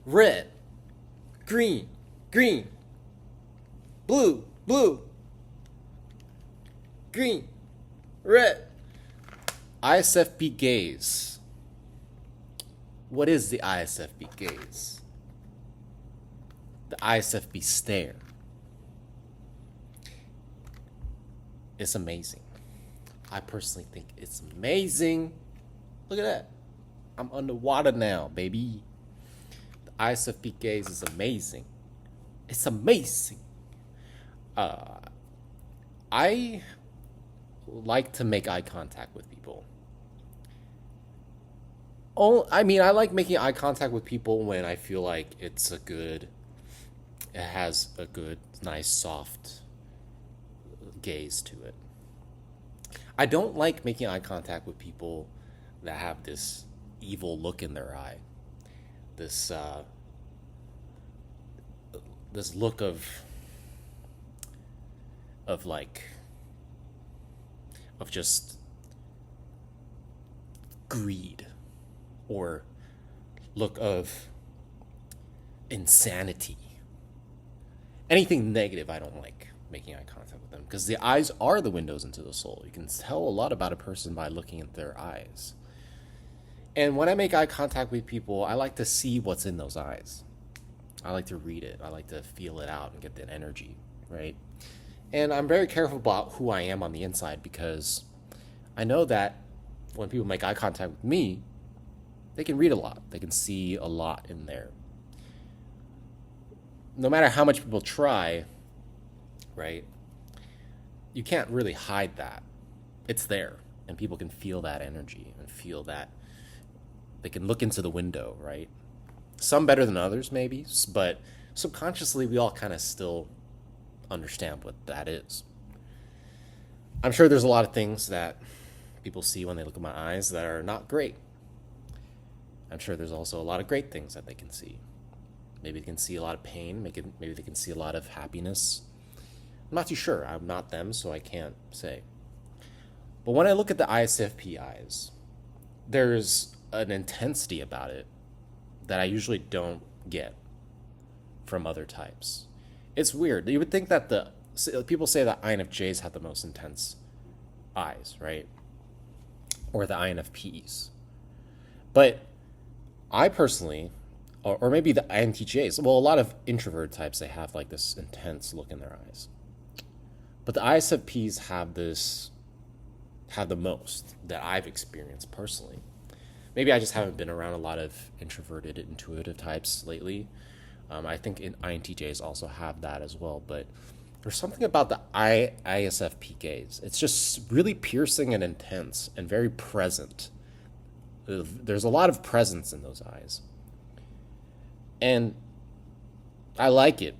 red, green, green, blue, blue, green, red. ISFP gaze. What is the ISFP gaze? The ISFP stare. It's amazing. I personally think it's amazing. Look at that. I'm underwater now, baby. The ISFP gaze is amazing. It's amazing. I like to make eye contact with people. I like making eye contact with people when I feel like it has a good, nice, soft gaze to it. I don't like making eye contact with people that have this evil look in their eye. This look of just greed, or look of insanity. Anything negative, I don't like making eye contact with them, because the eyes are the windows into the soul. You can tell a lot about a person by looking at their eyes. And when I make eye contact with people, I like to see what's in those eyes. I like to read it. I like to feel it out and get that energy, right? And I'm very careful about who I am on the inside, because I know that when people make eye contact with me, they can read a lot. They can see a lot in there. No matter how much people try, right? You can't really hide that. It's there, and people can feel that energy and feel that. They can look into the window, right? Some better than others, maybe, but subconsciously, we all kind of still understand what that is. I'm sure there's a lot of things that people see when they look at my eyes that are not great. I'm sure there's also a lot of great things that they can see. Maybe they can see a lot of pain. Maybe they can see a lot of happiness. I'm not too sure. I'm not them, so I can't say. But when I look at the ISFP eyes, there's an intensity about it that I usually don't get from other types. It's weird. You would think that people say that INFJs have the most intense eyes, right? Or the INFPs. But I personally, or maybe the INTJs, well, a lot of introvert types, they have like this intense look in their eyes. But the ISFPs have the most that I've experienced personally. Maybe I just haven't been around a lot of introverted, intuitive types lately. I think INTJs also have that as well. But there's something about the ISFP gaze. It's just really piercing and intense and very present. There's a lot of presence in those eyes. And I like it.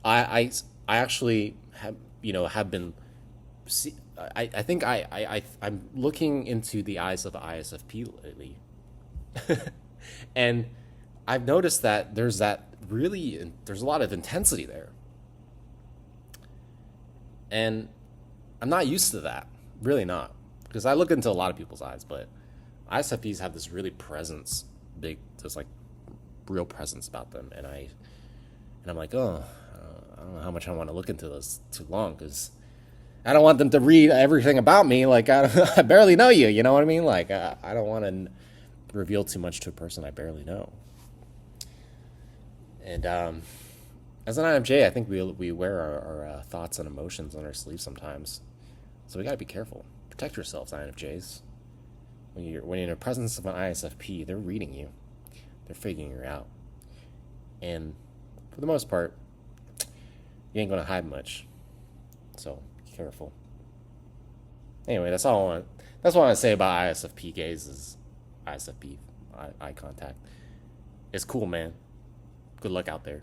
I actually have been. I think I'm looking into the eyes of the ISFP lately, and I've noticed that there's a lot of intensity there, and I'm not used to that. Really not, because I look into a lot of people's eyes, but ISFPs have this really there's like real presence about them, and I'm like, oh, I don't know how much I want to look into this too long, because I don't want them to read everything about me. Like, I barely know you. You know what I mean? Like, I don't want to reveal too much to a person I barely know. And as an INFJ, I think we wear our thoughts and emotions on our sleeves sometimes. So we got to be careful. Protect yourselves, INFJs. When you're in the presence of an ISFP, they're reading you. They're figuring you out. And for the most part, you ain't going to hide much. So careful. Anyway, that's all I want to say about ISFP gaze is ISFP eye contact. It's cool, man. Good luck out there.